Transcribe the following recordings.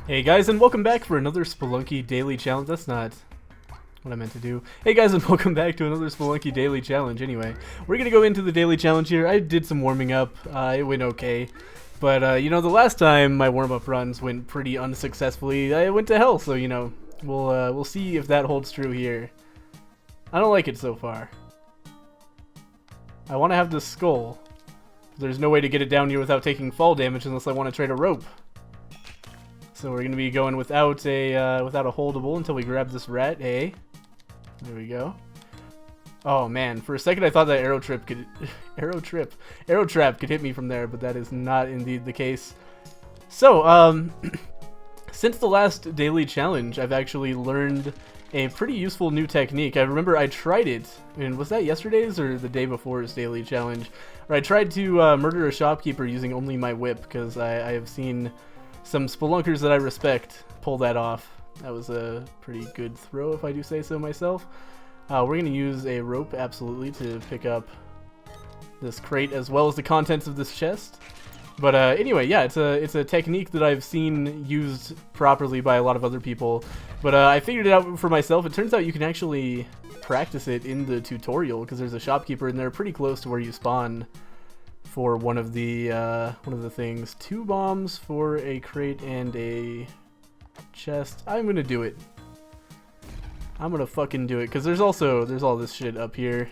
Hey guys, and welcome back for another Spelunky Daily Challenge. That's not what I meant to do. Hey guys, and welcome back to another Spelunky Daily Challenge. Anyway, we're gonna go into the Daily Challenge here. I did some warming up. It went okay. But, you know, the last time my warm-up runs went pretty unsuccessfully. I went to hell, so, you know, we'll see if that holds true here. I don't like it so far. I want to have this skull. There's no way to get it down here without taking fall damage unless I want to trade a rope. So we're gonna be going without a holdable until we grab this rat. Hey, there we go. Oh man, for a second I thought that arrow trap could hit me from there, but that is not indeed the case. So since the last daily challenge, I've actually learned a pretty useful new technique. I remember I tried it, and was that yesterday's or the day before's daily challenge, where I tried to murder a shopkeeper using only my whip, because I have seen some spelunkers that I respect pull that off. That was a pretty good throw, if I do say so myself. We're going to use a rope, absolutely, to pick up this crate as well as the contents of this chest. But anyway, yeah, it's a technique that I've seen used properly by a lot of other people. But I figured it out for myself. It turns out you can actually practice it in the tutorial, because there's a shopkeeper in there pretty close to where you spawn for one of the things. 2 bombs for a crate and a chest. I'm gonna do it. I'm gonna fucking do it, because there's all this shit up here.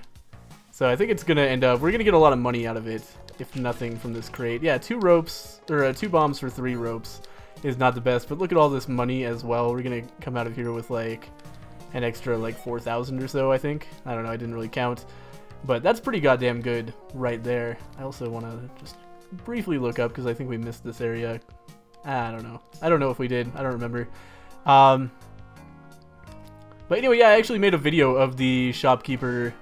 So I think it's gonna end up, we're gonna get a lot of money out of it, if nothing, from this crate. Yeah, 2 ropes, or 2 bombs for 3 ropes is not the best, but look at all this money as well. We're gonna come out of here with like an extra like 4,000 or so, I think. I don't know, I didn't really count. But that's pretty goddamn good right there. I also want to just briefly look up, because I think we missed this area. I don't know. I don't know if we did. I don't remember. But anyway, yeah, I actually made a video of the shopkeeper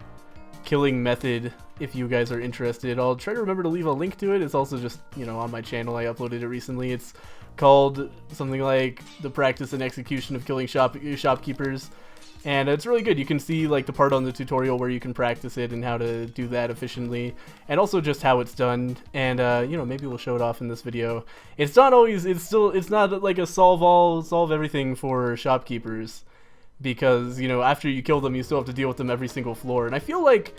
killing method, if you guys are interested. I'll try to remember to leave a link to it. It's also just, you know, on my channel. I uploaded it recently. It's called something like The Practice and Execution of Killing Shopkeepers. And it's really good. You can see like the part on the tutorial where you can practice it and how to do that efficiently, and also just how it's done. And you know, maybe we'll show it off in this video. It's not always, it's not like a solve everything for shopkeepers, because, you know, after you kill them, you still have to deal with them every single floor. And I feel like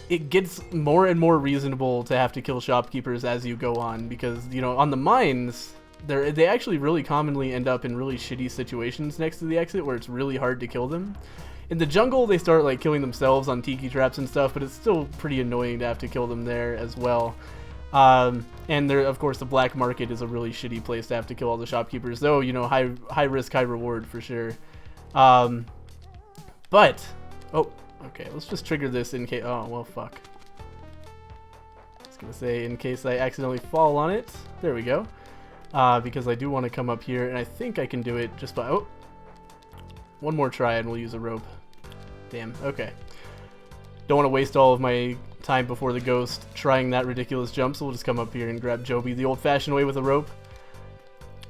it gets more and more reasonable to have to kill shopkeepers as you go on, because, you know, on the mines, they actually really commonly end up in really shitty situations next to the exit where it's really hard to kill them. In the jungle, they start like killing themselves on tiki traps and stuff, but it's still pretty annoying to have to kill them there as well. And there, of course, the black market is a really shitty place to have to kill all the shopkeepers, though, you know, high risk, high reward for sure. But oh, okay, let's just trigger this in case. Oh well, fuck. I was gonna say in case I accidentally fall on it. There we go. Because I do want to come up here, and I think I can do it just by, oh, one more try and we'll use a rope. Damn, okay. Don't want to waste all of my time before the ghost trying that ridiculous jump, so we'll just come up here and grab Joby the old-fashioned way with a rope.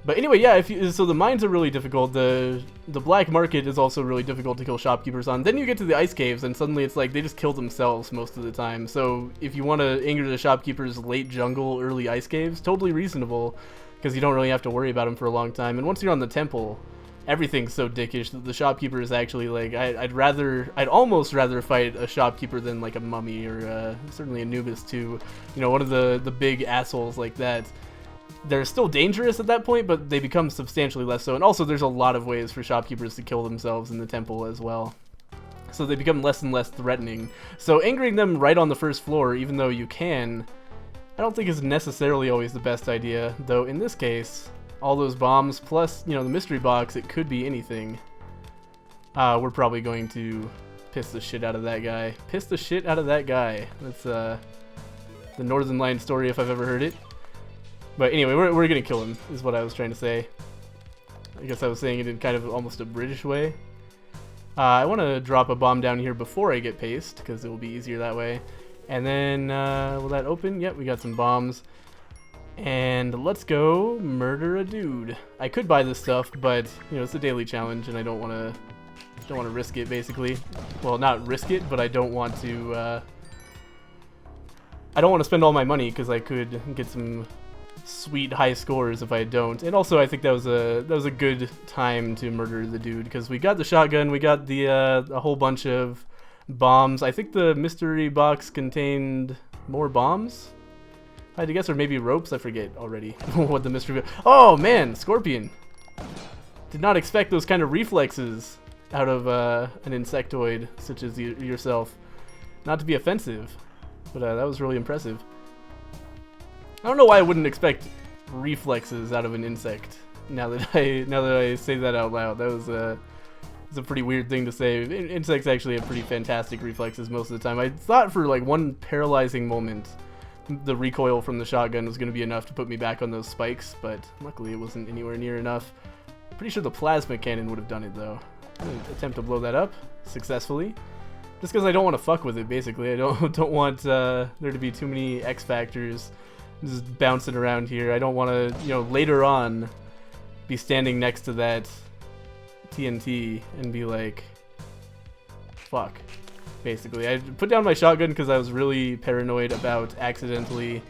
But anyway, yeah, so the mines are really difficult. The black market is also really difficult to kill shopkeepers on. Then you get to the ice caves, and suddenly it's like they just kill themselves most of the time. So if you want to anger the shopkeepers late jungle, early ice caves, totally reasonable, because you don't really have to worry about them for a long time. And once you're on the temple, everything's so dickish that the shopkeeper is actually like, I'd almost rather fight a shopkeeper than like a mummy, or certainly Anubis too. You know, one of the big assholes like that. They're still dangerous at that point, but they become substantially less so. And also there's a lot of ways for shopkeepers to kill themselves in the temple as well. So they become less and less threatening. So angering them right on the first floor, even though you can, I don't think is necessarily always the best idea, though in this case, all those bombs plus, you know, the mystery box, it could be anything. We're probably going to piss the shit out of that guy. Piss the shit out of that guy. That's the Northern Lion story if I've ever heard it. But anyway, we're gonna kill him, is what I was trying to say. I guess I was saying it in kind of almost a British way. I want to drop a bomb down here before I get paste, because it will be easier that way. And then, will that open? Yep, we got some bombs. And let's go murder a dude. I could buy this stuff, but, you know, it's a daily challenge, and I don't want to risk it, basically. Well, not risk it, but I don't want to spend all my money, because I could get some sweet high scores if I don't. And also, I think that was a good time to murder the dude because we got the shotgun, we got the a whole bunch of bombs. I think the mystery box contained more bombs. I had to guess, or maybe ropes. I forget already what the mystery. Oh man, Scorpion! Did not expect those kind of reflexes out of an insectoid such as yourself. Not to be offensive, but that was really impressive. I don't know why I wouldn't expect reflexes out of an insect. Now that I say that out loud, that was it's a pretty weird thing to say. Insects actually have pretty fantastic reflexes most of the time. I thought for like one paralyzing moment, the recoil from the shotgun was going to be enough to put me back on those spikes, but luckily it wasn't anywhere near enough. Pretty sure the plasma cannon would have done it though. I'm gonna attempt to blow that up successfully. Just because I don't want to fuck with it, basically. I don't want there to be too many X factors just bouncing around here. I don't want to, you know, later on be standing next to that TNT and be like, fuck. Basically, I put down my shotgun because I was really paranoid about accidentally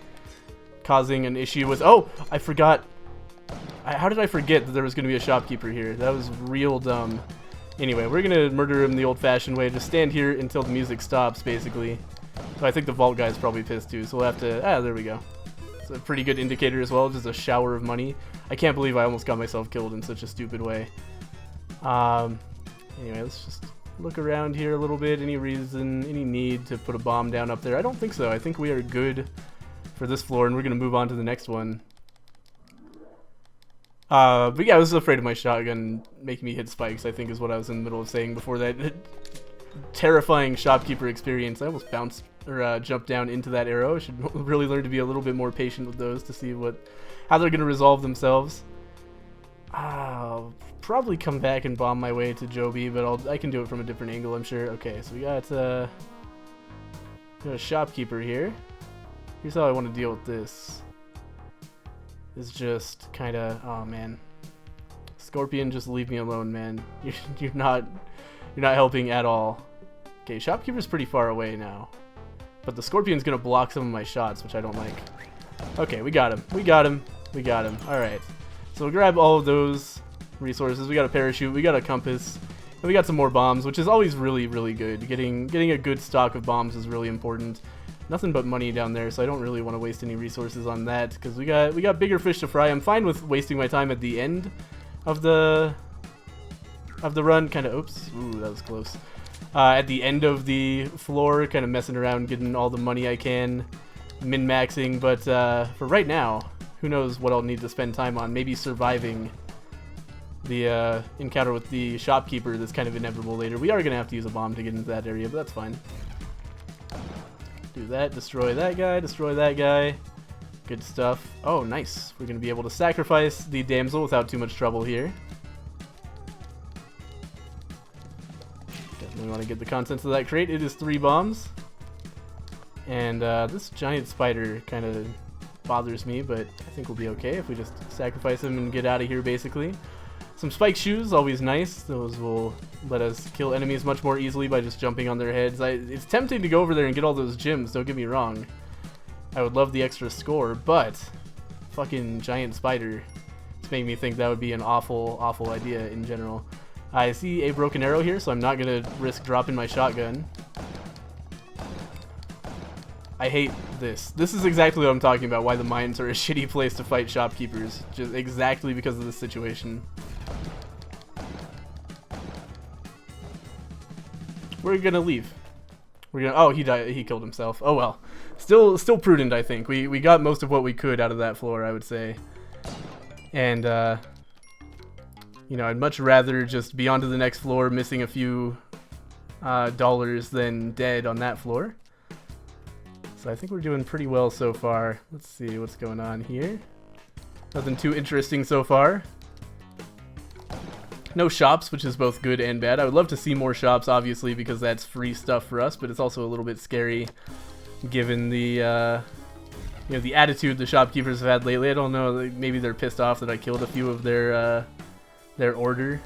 causing an issue with. Oh, I forgot. How did I forget that there was going to be a shopkeeper here? That was real dumb. Anyway, we're going to murder him the old-fashioned way. Just stand here until the music stops, basically. So I think the vault guy's probably pissed too, so we'll have to... Ah, there we go. It's a pretty good indicator as well, just a shower of money. I can't believe I almost got myself killed in such a stupid way. Anyway, let's just look around here a little bit. Any reason, any need to put a bomb down up there? I don't think so. I think we are good for this floor, and we're going to move on to the next one. But yeah, I was afraid of my shotgun making me hit spikes, I think is what I was in the middle of saying before that terrifying shopkeeper experience. I almost bounced or jumped down into that arrow. I should really learn to be a little bit more patient with those to see how they're going to resolve themselves. I'll probably come back and bomb my way to Joby, but I can do it from a different angle, I'm sure. Okay, so we got a shopkeeper here. Here's how I want to deal with this. Is just kind of, oh man, Scorpion, just leave me alone, man. You're not helping at all. Okay, shopkeeper's pretty far away now, but the Scorpion's gonna block some of my shots, which I don't like. Okay, we got him. All right, so we'll grab all of those resources. We got a parachute, we got a compass, and we got some more bombs, which is always really, really good. Getting a good stock of bombs is really important. Nothing but money down there, so I don't really want to waste any resources on that because we got bigger fish to fry. I'm fine with wasting my time at the end of the run. Kind of, oops, ooh, that was close. At the end of the floor, kind of messing around, getting all the money I can, min-maxing. But for right now, who knows what I'll need to spend time on? Maybe surviving the encounter with the shopkeeper that's kind of inevitable later. We are gonna have to use a bomb to get into that area, but that's fine. Do that, destroy that guy. Good stuff. Oh, nice. We're going to be able to sacrifice the damsel without too much trouble here. Definitely want to get the contents of that crate. It is 3 bombs. And this giant spider kind of bothers me, but I think we'll be okay if we just sacrifice him and get out of here, basically. Some spike shoes, always nice. Those will let us kill enemies much more easily by just jumping on their heads. It's tempting to go over there and get all those gems, don't get me wrong. I would love the extra score, but fucking giant spider. It's making me think that would be an awful, awful idea in general. I see a broken arrow here, so I'm not going to risk dropping my shotgun. I hate this. This is exactly what I'm talking about, why the mines are a shitty place to fight shopkeepers. Just exactly because of this situation. We're gonna leave. Oh, he died. He killed himself. Oh well. Still prudent, I think. We got most of what we could out of that floor, I would say. And you know, I'd much rather just be on to the next floor, missing a few dollars than dead on that floor. So I think we're doing pretty well so far. Let's see what's going on here. Nothing too interesting so far. No shops, which is both good and bad. I would love to see more shops, obviously, because that's free stuff for us, but it's also a little bit scary given the you know, the attitude the shopkeepers have had lately. I don't know, like, maybe they're pissed off that I killed a few of their order.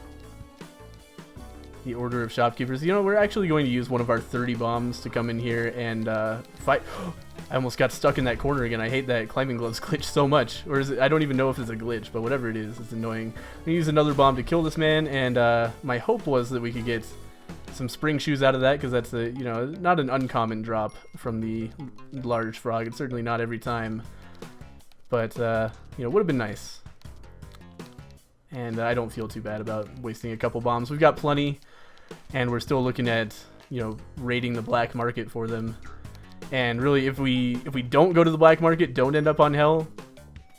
the order of shopkeepers. You know, we're actually going to use one of our 30 bombs to come in here and fight. I almost got stuck in that corner again. I hate that climbing gloves glitch so much. Or is it? I don't even know if it's a glitch, but whatever it is, it's annoying. I'm gonna use another bomb to kill this man, and my hope was that we could get some spring shoes out of that, because that's a, you know, not an uncommon drop from the large frog. It's certainly not every time, but you know, would have been nice. And I don't feel too bad about wasting a couple bombs. We've got plenty, and we're still looking at, you know, raiding the black market for them. And really, if we don't go to the black market, don't end up on hell,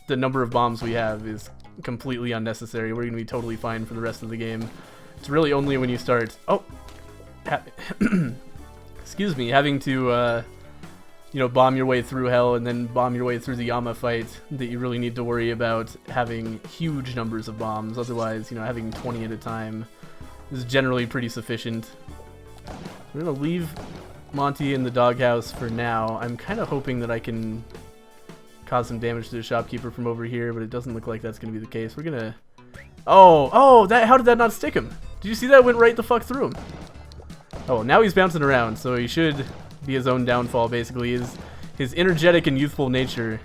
the number of bombs we have is completely unnecessary. We're going to be totally fine for the rest of the game. It's really only when you start... Oh! Excuse me, having to, you know, bomb your way through hell and then bomb your way through the Yama fight that you really need to worry about having huge numbers of bombs. Otherwise, you know, having 20 at a time is generally pretty sufficient. We're going to leave Monty in the doghouse for now. I'm kind of hoping that I can cause some damage to the shopkeeper from over here, but it doesn't look like that's going to be the case. We're going to... Oh, that, how did that not stick him? Did you see that? Went right the fuck through him. Oh, now he's bouncing around, so he should be his own downfall, basically. His energetic and youthful nature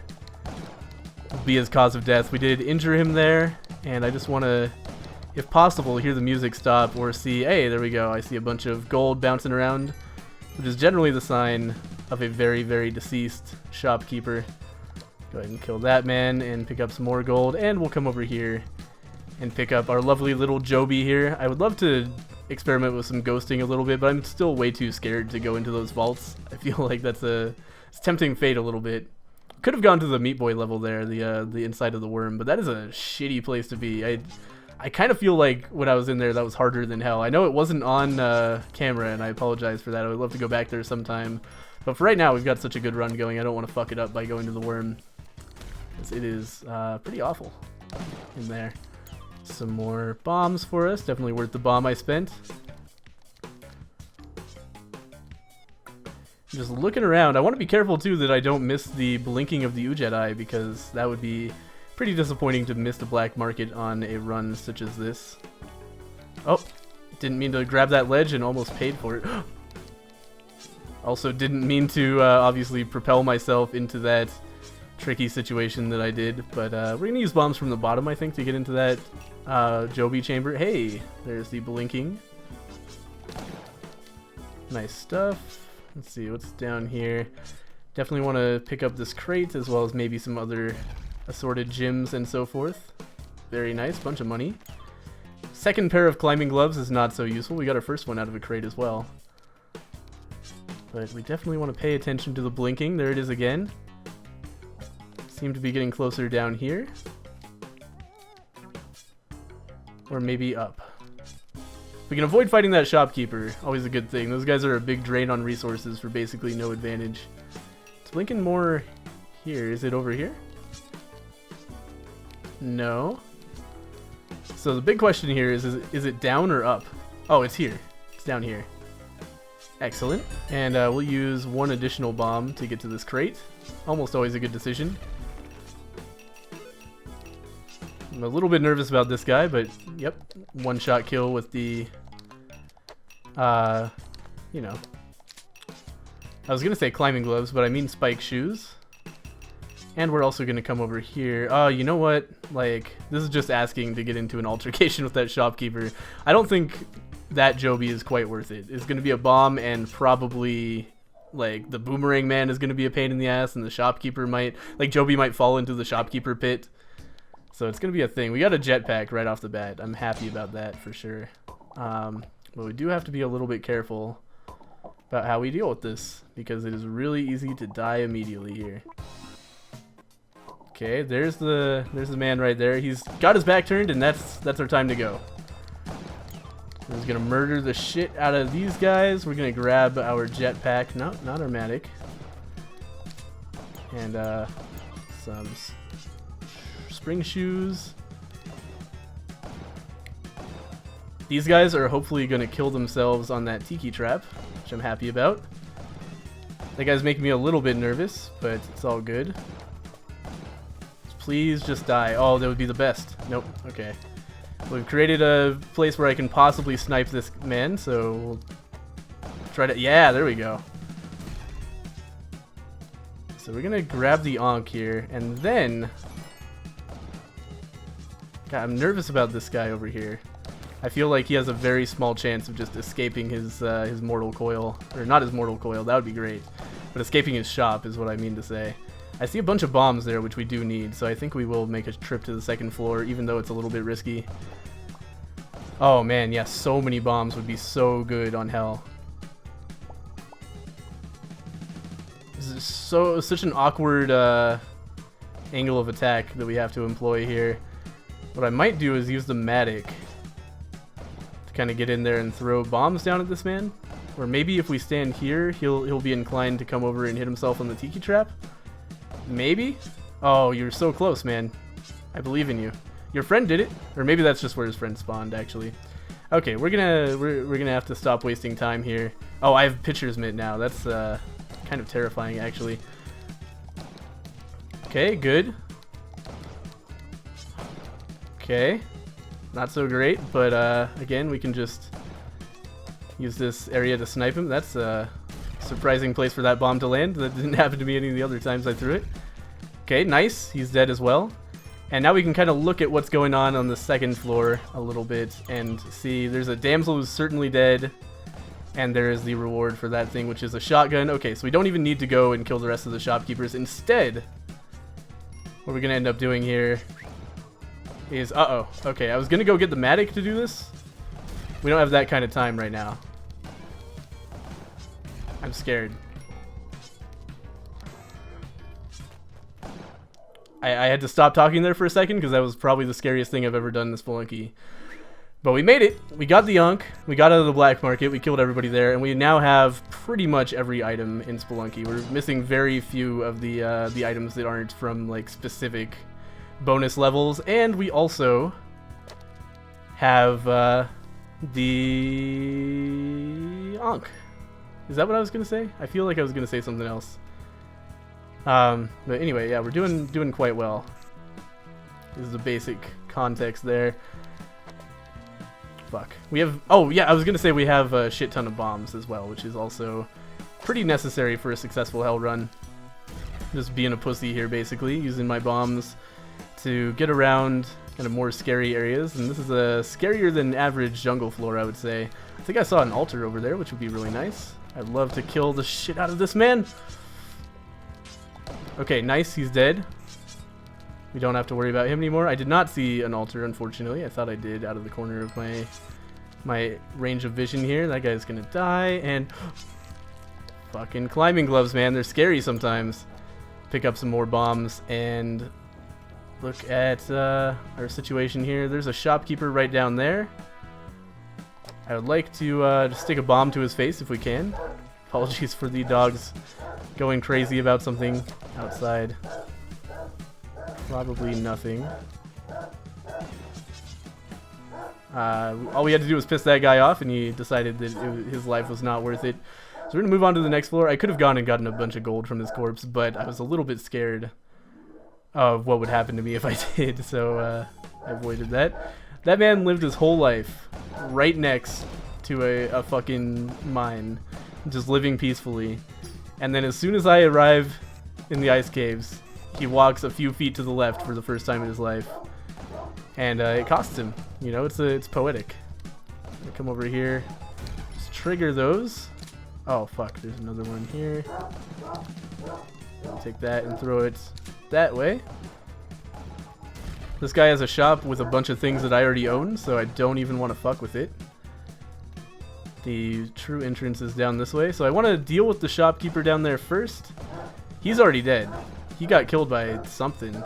will be his cause of death. We did injure him there, and I just want to, if possible, hear the music stop or see... Hey, there we go. I see a bunch of gold bouncing around, which is generally the sign of a very, very deceased shopkeeper. Go ahead and kill that man and pick up some more gold, and we'll come over here and pick up our lovely little Joby here. I would love to experiment with some ghosting a little bit, but I'm still way too scared to go into those vaults. I feel like it's tempting fate a little bit. Could have gone to the Meat Boy level there, the inside of the worm, but that is a shitty place to be. I kind of feel like when I was in there, that was harder than hell. I know it wasn't on camera, and I apologize for that. I would love to go back there sometime, but for right now, we've got such a good run going. I don't want to fuck it up by going to the worm, because it is pretty awful in there. Some more bombs for us. Definitely worth the bomb I spent. Just looking around. I want to be careful too that I don't miss the blinking of the Ujet eye, because that would be pretty disappointing to miss the black market on a run such as this. Oh, didn't mean to grab that ledge and almost paid for it. Also didn't mean to obviously propel myself into that tricky situation that I did, but we're going to use bombs from the bottom, I think, to get into that Joby chamber. Hey, there's the blinking. Nice stuff. Let's see what's down here. Definitely want to pick up this crate, as well as maybe some other assorted gems and so forth. Very nice, bunch of money. Second pair of climbing gloves is not so useful. We got our first one out of a crate as well. But we definitely want to pay attention to the blinking. There it is again. Seem to be getting closer down here. Or maybe up. We can avoid fighting that shopkeeper. Always a good thing. Those guys are a big drain on resources for basically no advantage. It's blinking more here. Is it over here? No. So the big question here is it down or up? Oh, it's here. It's down here. Excellent. And we'll use one additional bomb to get to this crate. Almost always a good decision. I'm a little bit nervous about this guy, but yep, one-shot kill with the, you know, I was gonna say climbing gloves, but I mean spike shoes. And we're also gonna come over here. Oh, you know what? Like, this is just asking to get into an altercation with that shopkeeper. I don't think that Joby is quite worth it. It's gonna be a bomb, and probably, like, the boomerang man is gonna be a pain in the ass, and the shopkeeper might, like, Joby might fall into the shopkeeper pit. So it's going to be a thing. We got a jetpack right off the bat. I'm happy about that for sure. But we do have to be a little bit careful about how we deal with this, because it is really easy to die immediately here. Okay, there's the man right there. He's got his back turned, and that's our time to go. We're just going to murder the shit out of these guys. We're going to grab our jetpack. No, not our medic. And some spring shoes. These guys are hopefully going to kill themselves on that tiki trap, which I'm happy about. That guy's making me a little bit nervous, but it's all good. Please just die. Oh, that would be the best. Nope. Okay. We've created a place where I can possibly snipe this man, so we'll try to... Yeah, there we go. So we're gonna grab the Ankh here, and then... God, I'm nervous about this guy over here. I feel like he has a very small chance of just escaping his mortal coil. Or not his mortal coil, that would be great. But escaping his shop is what I mean to say. I see a bunch of bombs there, which we do need, so I think we will make a trip to the second floor, even though it's a little bit risky. Oh man, yeah, so many bombs would be so good on Hell. This is such an awkward angle of attack that we have to employ here. What I might do is use the Matic to kind of get in there and throw bombs down at this man. Or maybe if we stand here, he'll be inclined to come over and hit himself on the Tiki Trap. Maybe? Oh, you're so close, man. I believe in you. Your friend did it, or maybe that's just where his friend spawned, actually. Okay, we're gonna have to stop wasting time here. Oh, I have Pitcher's Mitt now. That's kind of terrifying, actually. Okay, good. Okay, not so great, but again, we can just use this area to snipe him. That's a surprising place for that bomb to land. That didn't happen to me any of the other times I threw it. Okay, nice. He's dead as well. And now we can kind of look at what's going on the second floor a little bit and see there's a damsel who's certainly dead, and there is the reward for that thing, which is a shotgun. Okay, so we don't even need to go and kill the rest of the shopkeepers. Instead, what we're going to end up doing here is... Uh-oh. Okay, I was going to go get the Matic to do this. We don't have that kind of time right now. I'm scared. I had to stop talking there for a second because that was probably the scariest thing I've ever done in this Spelunky. But we made it. We got the Ankh. We got out of the black market. We killed everybody there, and we now have pretty much every item in Spelunky. We're missing very few of the items that aren't from like specific bonus levels, and we also have the Ankh. Is that what I was gonna say? I feel like I was gonna say something else. But anyway, yeah, we're doing quite well. This is the basic context there. Fuck. We have... Oh, yeah, I was gonna say we have a shit ton of bombs as well, which is also pretty necessary for a successful Hell run. Just being a pussy here, basically, using my bombs to get around kind of more scary areas. And this is a scarier than average jungle floor, I would say. I think I saw an altar over there, which would be really nice. I'd love to kill the shit out of this man. Okay, nice, he's dead. We don't have to worry about him anymore. I did not see an altar, unfortunately. I thought I did out of the corner of my range of vision here. That guy's gonna die, and... Fucking climbing gloves, man. They're scary sometimes. Pick up some more bombs, and look at our situation here. There's a shopkeeper right down there. I would like to just stick a bomb to his face if we can. Apologies for the dogs going crazy about something outside. Probably nothing. All we had to do was piss that guy off, and he decided that his life was not worth it. So we're going to move on to the next floor. I could have gone and gotten a bunch of gold from his corpse, but I was a little bit scared of what would happen to me if I did, so I avoided that. That man lived his whole life right next to a fucking mine, just living peacefully. And then as soon as I arrive in the ice caves, he walks a few feet to the left for the first time in his life. And it costs him. You know, it's poetic. I'm gonna come over here. Just trigger those. Oh, fuck. There's another one here. I'll take that and throw it that way. This guy has a shop with a bunch of things that I already own, so I don't even want to fuck with it. The true entrance is down this way, so I want to deal with the shopkeeper down there first. He's already dead. He got killed by something.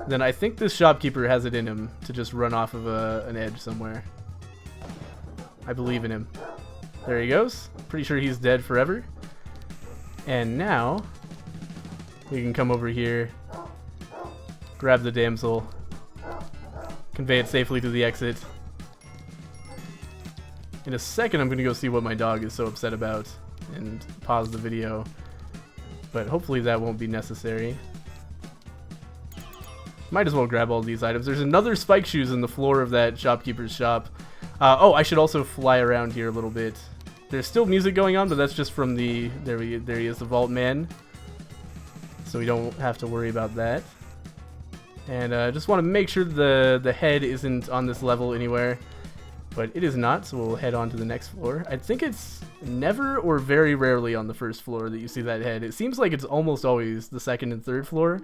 Then I think this shopkeeper has it in him to just run off of an edge somewhere. I believe in him. There he goes. Pretty sure he's dead forever. And now we can come over here, grab the damsel, convey it safely to the exit. In a second, I'm going to go see what my dog is so upset about and pause the video. But hopefully that won't be necessary. Might as well grab all these items. There's another spike shoes in the floor of that shopkeeper's shop. Oh, I should also fly around here a little bit. There's still music going on, but that's just from the... There he is, the Vault Man. So we don't have to worry about that. And just want to make sure the head isn't on this level anywhere. But it is not, so we'll head on to the next floor. I think it's never or very rarely on the first floor that you see that head. It seems like it's almost always the second and third floor.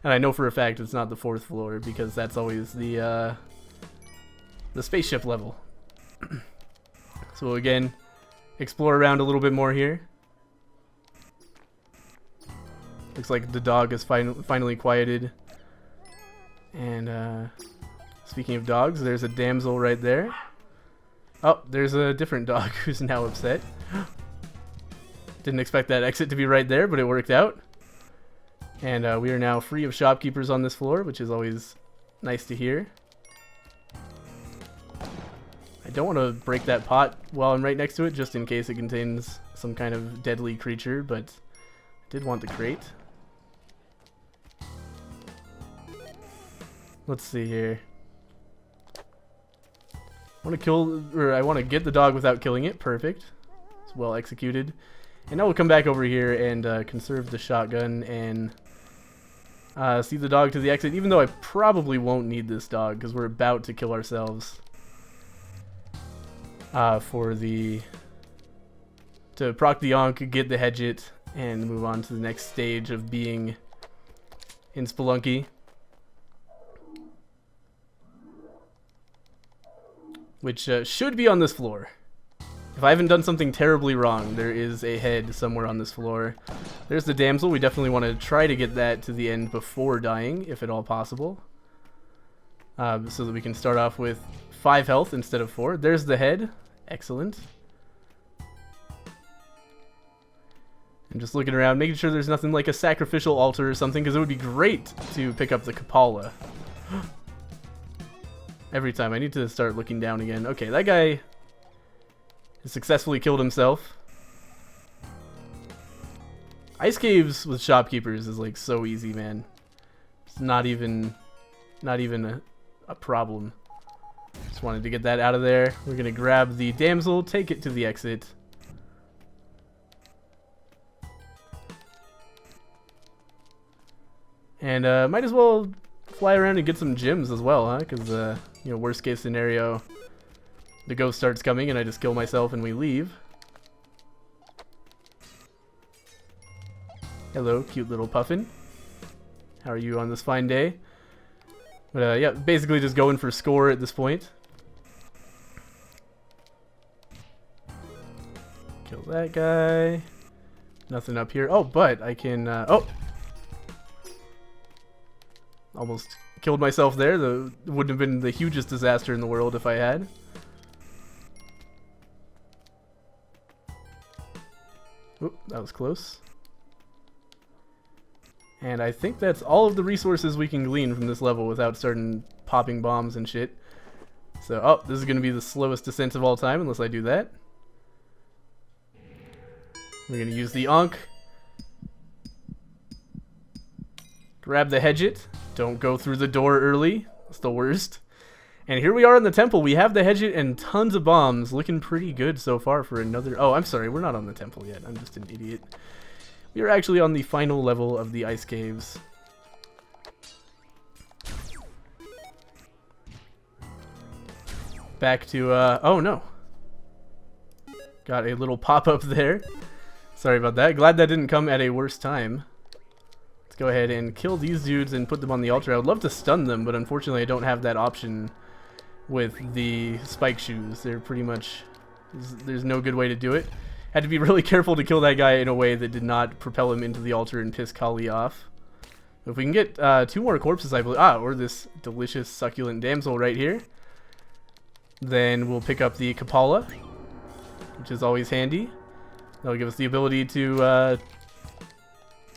And I know for a fact it's not the fourth floor, because that's always the spaceship level. So again, explore around a little bit more here. Looks like the dog is finally quieted. And speaking of dogs, there's a damsel right there. Oh, there's a different dog who's now upset. Didn't expect that exit to be right there, but it worked out. And we are now free of shopkeepers on this floor, which is always nice to hear. I don't want to break that pot while I'm right next to it, just in case it contains some kind of deadly creature, but I did want the crate. Let's see here. I want to get the dog without killing it. Perfect. It's well executed. And now we'll come back over here and conserve the shotgun and see the dog to the exit, even though I probably won't need this dog because we're about to kill ourselves to proc the Ankh, get the Hedgit, and move on to the next stage of being in Spelunky. Which should be on this floor. If I haven't done something terribly wrong, there is a head somewhere on this floor. There's the damsel. We definitely want to try to get that to the end before dying, if at all possible. So that we can start off with 5 health instead of 4. There's the head. Excellent. And just looking around, making sure there's nothing like a sacrificial altar or something, because it would be great to pick up the Kapala. Every time. I need to start looking down again. Okay, that guy has successfully killed himself. Ice caves with shopkeepers is like so easy, man. It's not even a problem. Just wanted to get that out of there. We're gonna grab the damsel, take it to the exit. And might as well fly around and get some gems as well, huh? Because, you know, worst case scenario, the ghost starts coming and I just kill myself and we leave. Hello, cute little puffin. How are you on this fine day? But, yeah, basically just going for score at this point. Kill that guy. Nothing up here. Oh, but I can, oh! Almost killed myself there. It wouldn't have been the hugest disaster in the world if I had. Oop, that was close. And I think that's all of the resources we can glean from this level without starting popping bombs and shit. So, oh, this is going to be the slowest descent of all time unless I do that. We're going to use the Ankh. Grab the Hedgit. Don't go through the door early. That's the worst. And here we are in the temple. We have the Hedgit and tons of bombs. Looking pretty good so far for another... Oh, I'm sorry. We're not on the temple yet. I'm just an idiot. We are actually on the final level of the ice caves. Back to... oh, no. Got a little pop-up there. Sorry about that. Glad that didn't come at a worse time. Go ahead and kill these dudes and put them on the altar. I would love to stun them, but unfortunately I don't have that option with the spike shoes. They're pretty much... There's no good way to do it. Had to be really careful to kill that guy in a way that did not propel him into the altar and piss Kali off. If we can get 2 more corpses, I believe... or this delicious succulent damsel right here. Then we'll pick up the Kapala, which is always handy. That'll give us the ability to...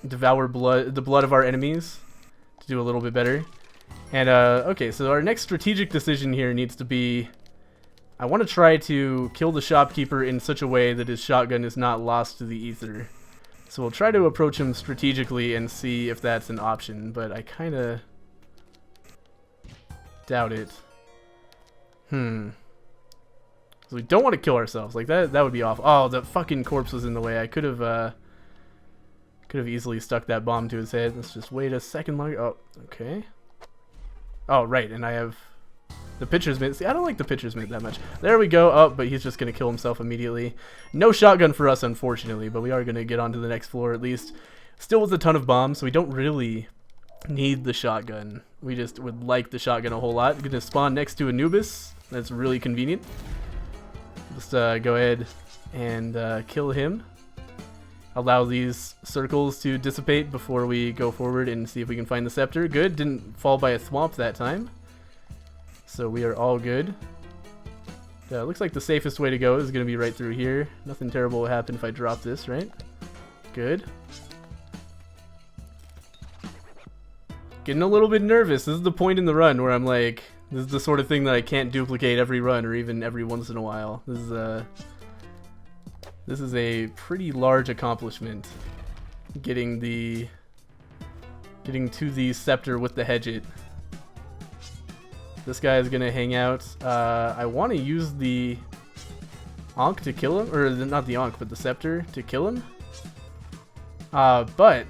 devour the blood of our enemies to do a little bit better. And okay, so our next strategic decision here needs to be, I want to try to kill the shopkeeper in such a way that his shotgun is not lost to the ether. So we'll try to approach him strategically and see if that's an option, but I kind of doubt it. So we don't want to kill ourselves. Like, that would be awful. Oh, the fucking corpse was in the way. I could have easily stuck that bomb to his head. Let's just wait a second longer. Oh, okay. Oh, right, and I have the pitcher's mitt. See, I don't like the pitcher's mitt that much. There we go. Oh, but he's just going to kill himself immediately. No shotgun for us, unfortunately, but we are going to get onto the next floor at least. Still with a ton of bombs, so we don't really need the shotgun. We just would like the shotgun a whole lot. We're going to spawn next to Anubis. That's really convenient. Just go ahead and kill him. Allow these circles to dissipate before we go forward and see if we can find the scepter. Good. Didn't fall by a thwomp that time. So we are all good. Looks like the safest way to go is going to be right through here. Nothing terrible will happen if I drop this, right? Good. Getting a little bit nervous. This is the point in the run where I'm like, this is the sort of thing that I can't duplicate every run or even every once in a while. This is a pretty large accomplishment. Getting to the scepter with the hedget. This guy is gonna hang out. I want to use the Ankh to kill him, or not the Ankh, but the scepter to kill him. But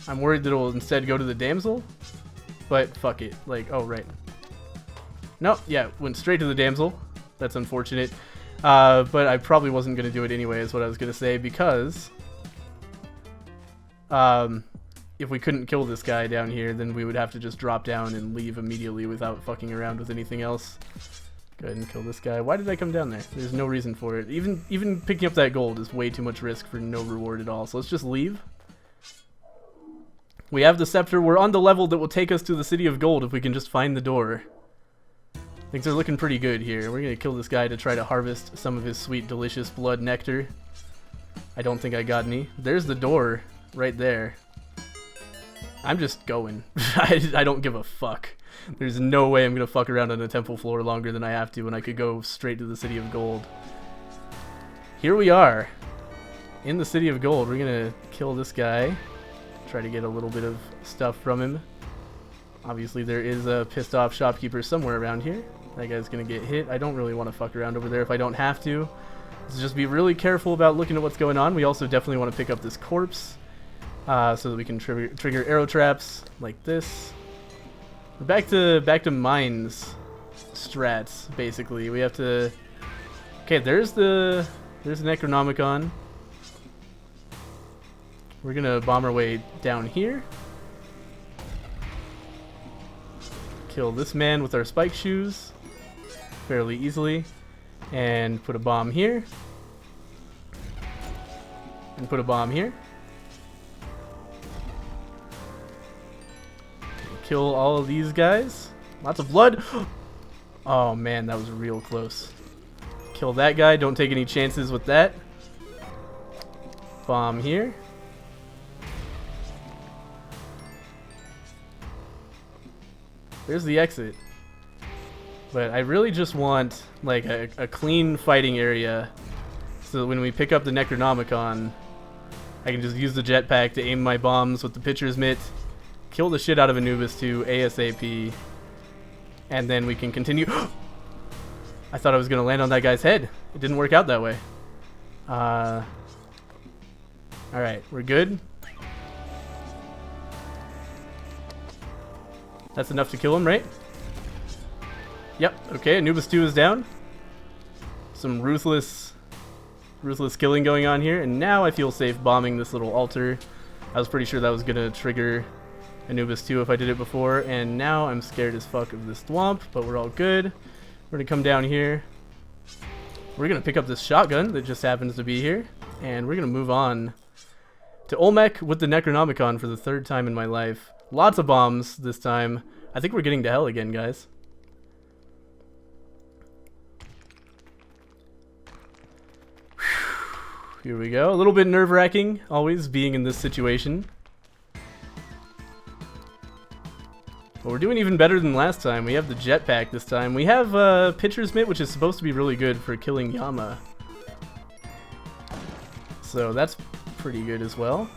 I'm worried that it'll instead go to the damsel. But fuck it. Like, oh right. Nope. Yeah, went straight to the damsel. That's unfortunate. But I probably wasn't gonna do it anyway, is what I was gonna say, because if we couldn't kill this guy down here, then we would have to just drop down and leave immediately without fucking around with anything else. Go ahead and kill this guy. Why did I come down there? There's no reason for it. Even picking up that gold is way too much risk for no reward at all. So let's just leave. We have the scepter. We're on the level that will take us to the City of Gold if we can just find the door. Things are looking pretty good here. We're gonna kill this guy to try to harvest some of his sweet, delicious blood nectar. I don't think I got any. There's the door right there. I'm just going. I don't give a fuck. There's no way I'm gonna fuck around on a temple floor longer than I have to when I could go straight to the City of Gold. Here we are. In the City of Gold. We're gonna kill this guy. Try to get a little bit of stuff from him. Obviously there is a pissed off shopkeeper somewhere around here. That guy's gonna get hit. I don't really want to fuck around over there if I don't have to. Let's just be really careful about looking at what's going on. We also definitely want to pick up this corpse. So that we can trigger arrow traps like this. We're back to mines strats, basically. We have to... Okay, there's the Necronomicon. We're gonna bomb our way down here. Kill this man with our spike shoes fairly easily. And put a bomb here. And put a bomb here. Kill all of these guys. Lots of blood. Oh man, that was real close. Kill that guy. Don't take any chances with that. Bomb here. There's the exit. But I really just want like a clean fighting area so that when we pick up the Necronomicon, I can just use the jetpack to aim my bombs with the pitcher's mitt. Kill the shit out of Anubis too, ASAP. And then we can continue. I thought I was going to land on that guy's head. It didn't work out that way. Alright, we're good. That's enough to kill him, right? Yep, okay, Anubis 2 is down. Some ruthless killing going on here. And now I feel safe bombing this little altar. I was pretty sure that was going to trigger Anubis 2 if I did it before, and now I'm scared as fuck of this thwomp, but we're all good. We're gonna come down here. We're gonna pick up this shotgun that just happens to be here, and we're gonna move on to Olmec with the Necronomicon for the third time in my life. Lots of bombs this time. I think we're getting to hell again, guys. Here we go. A little bit nerve-wracking, always being in this situation. But we're doing even better than last time. We have the jetpack this time. We have Pitcher's Mitt, which is supposed to be really good for killing Yama. So that's pretty good as well.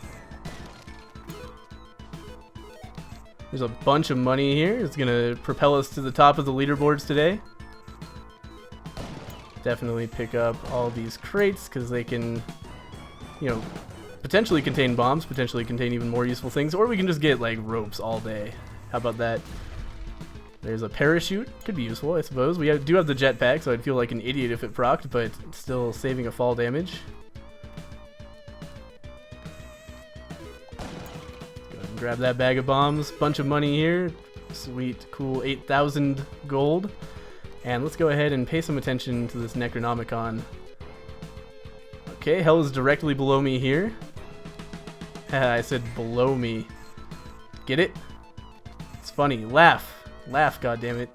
There's a bunch of money here. It's gonna propel us to the top of the leaderboards today. Definitely pick up all these crates because they can, you know, potentially contain bombs, potentially contain even more useful things, or we can just get like ropes all day. How about that? There's a parachute. Could be useful, I suppose. We do have the jetpack, so I'd feel like an idiot if it procced, but still saving a fall damage. Go ahead and grab that bag of bombs. Bunch of money here. Sweet, cool 8,000 gold. And let's go ahead and pay some attention to this Necronomicon. Okay, hell is directly below me here. I said below me. Get it? It's funny. Laugh. Laugh, goddammit.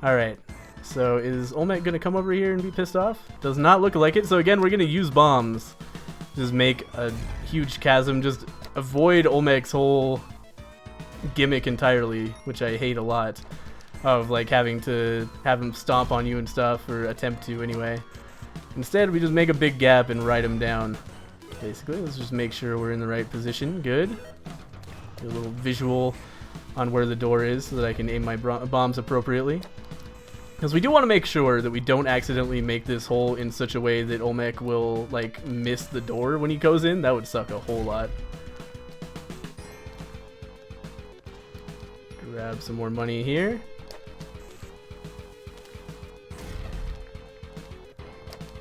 Alright, so is Olmec gonna come over here and be pissed off? Does not look like it, so again, we're gonna use bombs. Just make a huge chasm, just avoid Olmec's whole gimmick entirely, which I hate a lot. Of like having to have him stomp on you and stuff, or attempt to anyway. Instead, we just make a big gap and ride him down. Basically, let's just make sure we're in the right position. Good. Do a little visual on where the door is so that I can aim my bombs appropriately. Because we do want to make sure that we don't accidentally make this hole in such a way that Olmec will like miss the door when he goes in. That would suck a whole lot. Grab some more money here.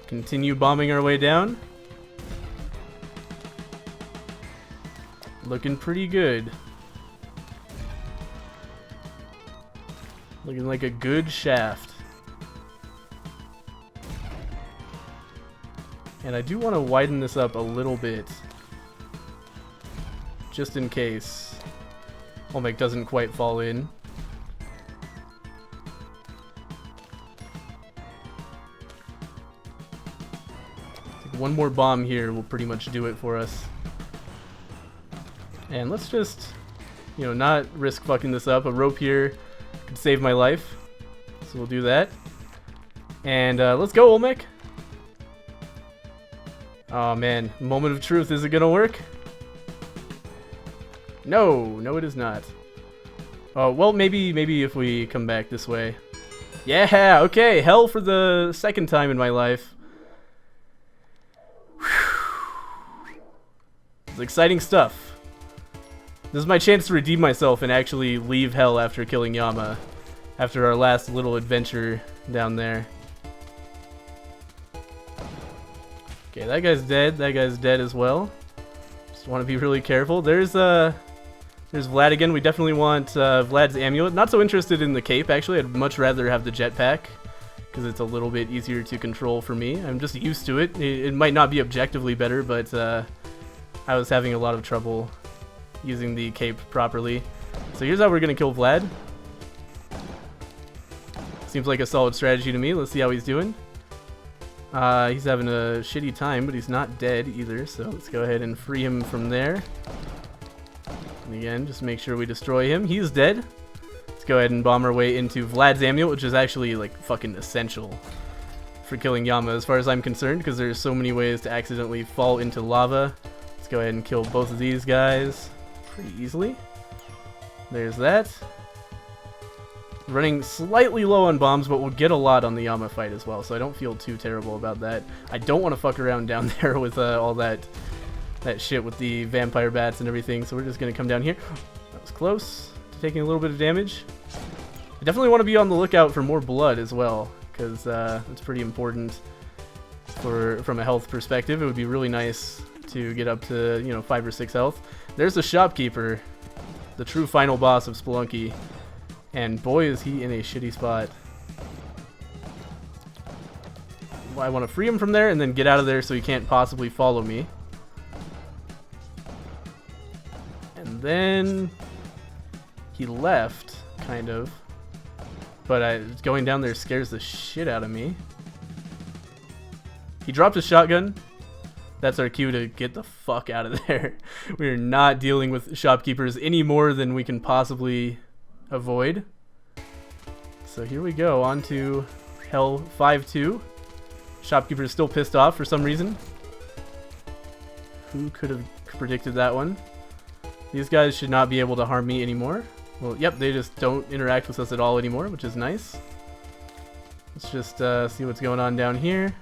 Continue bombing our way down. Looking pretty good. Looking like a good shaft. And I do want to widen this up a little bit. Just in case Olmec doesn't quite fall in. One more bomb here will pretty much do it for us. And let's just, you know, not risk fucking this up. A rope here could save my life. So we'll do that. And let's go, Olmec. Oh man, moment of truth. Is it gonna work? No, it is not. Oh, well, maybe if we come back this way. Yeah, okay, hell for the second time in my life. It's exciting stuff. This is my chance to redeem myself and actually leave hell after killing Yama. After our last little adventure down there. Okay, that guy's dead. That guy's dead as well. Just want to be really careful. There's Vlad again. We definitely want Vlad's amulet. Not so interested in the cape, actually. I'd much rather have the jetpack, because it's a little bit easier to control for me. I'm just used to it. It might not be objectively better, but I was having a lot of trouble using the cape properly. So here's how we're going to kill Vlad. Seems like a solid strategy to me. Let's see how he's doing. He's having a shitty time, but he's not dead either. So let's go ahead and free him from there. And again, just make sure we destroy him. He's dead. Let's go ahead and bomb our way into Vlad's amulet, which is actually like fucking essential for killing Yama as far as I'm concerned, because there's so many ways to accidentally fall into lava. Let's go ahead and kill both of these guys pretty easily. There's that. Running slightly low on bombs, but we'll get a lot on the Yama fight as well, so I don't feel too terrible about that. I don't want to fuck around down there with all that shit with the vampire bats and everything, so we're just going to come down here. That was close to taking a little bit of damage. I definitely want to be on the lookout for more blood as well, because that's pretty important from a health perspective. It would be really nice to get up to, you know, 5 or 6 health. There's the shopkeeper, the true final boss of Spelunky. And boy, is he in a shitty spot. Well, I want to free him from there and then get out of there so he can't possibly follow me. And then he left, kind of. But going down there scares the shit out of me. He dropped his shotgun. That's our cue to get the fuck out of there. We are not dealing with shopkeepers any more than we can possibly avoid. So here we go, on to Hell 5-2. Shopkeeper is still pissed off for some reason. Who could have predicted that one? These guys should not be able to harm me anymore. Well, yep, they just don't interact with us at all anymore, which is nice. Let's just see what's going on down here.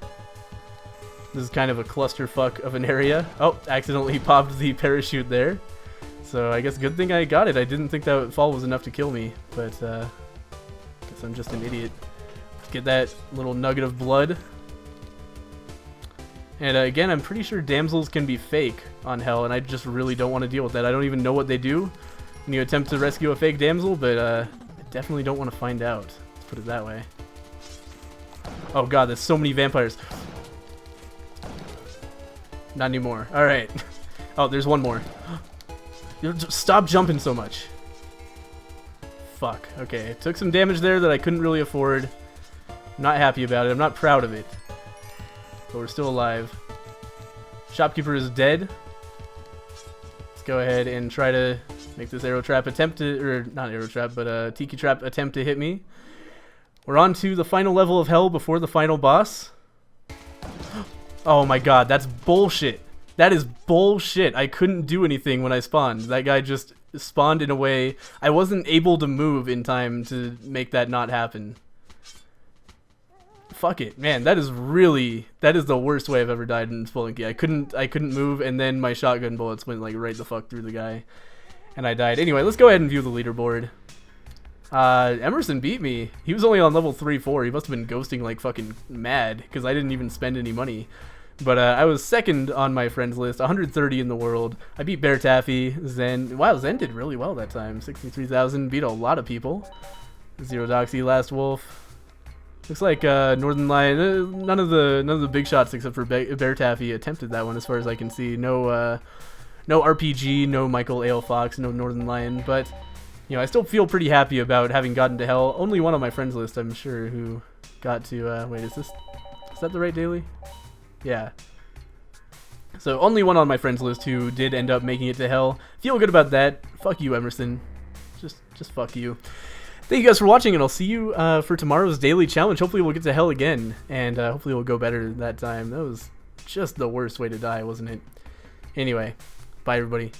This is kind of a clusterfuck of an area. Oh, accidentally popped the parachute there. So I guess good thing I got it. I didn't think that fall was enough to kill me, but guess I'm just an idiot. Let's get that little nugget of blood. And again, I'm pretty sure damsels can be fake on Hell, and I just really don't want to deal with that. I don't even know what they do when you attempt to rescue a fake damsel, but I definitely don't want to find out. Let's put it that way. Oh god, there's so many vampires. Not anymore. Alright. Oh, there's one more. Stop jumping so much. Fuck. Okay, took some damage there that I couldn't really afford. I'm not happy about it. I'm not proud of it. But we're still alive. Shopkeeper is dead. Let's go ahead and try to make this arrow trap attempt to, or not arrow trap, but tiki trap attempt to hit me. We're on to the final level of Hell before the final boss. Oh my god, that's bullshit. That is bullshit. I couldn't do anything when I spawned. That guy just spawned in a way I wasn't able to move in time to make that not happen. Fuck it, man. That is the worst way I've ever died in Spelunky. I couldn't move, and then my shotgun bullets went like right the fuck through the guy, and I died. Anyway, let's go ahead and view the leaderboard. Emerson beat me. He was only on level 3-4. He must have been ghosting like fucking mad because I didn't even spend any money. But I was second on my friends list, 130 in the world. I beat Bear Taffy, Zen. Wow, Zen did really well that time. 63,000, beat a lot of people. Zero Doxy, Last Wolf. Looks like Northern Lion. None of the big shots except for Bear Taffy attempted that one, as far as I can see. No RPG, no Michael Ale Fox, no Northern Lion. But you know, I still feel pretty happy about having gotten to Hell. Only one on my friends list, I'm sure, who got to. Wait, is that the right daily? Yeah. So only one on my friends list who did end up making it to Hell. Feel good about that. Fuck you, Emerson. Just fuck you. Thank you guys for watching, and I'll see you for tomorrow's daily challenge. Hopefully we'll get to Hell again, and hopefully we'll go better that time. That was just the worst way to die, wasn't it? Anyway, bye everybody.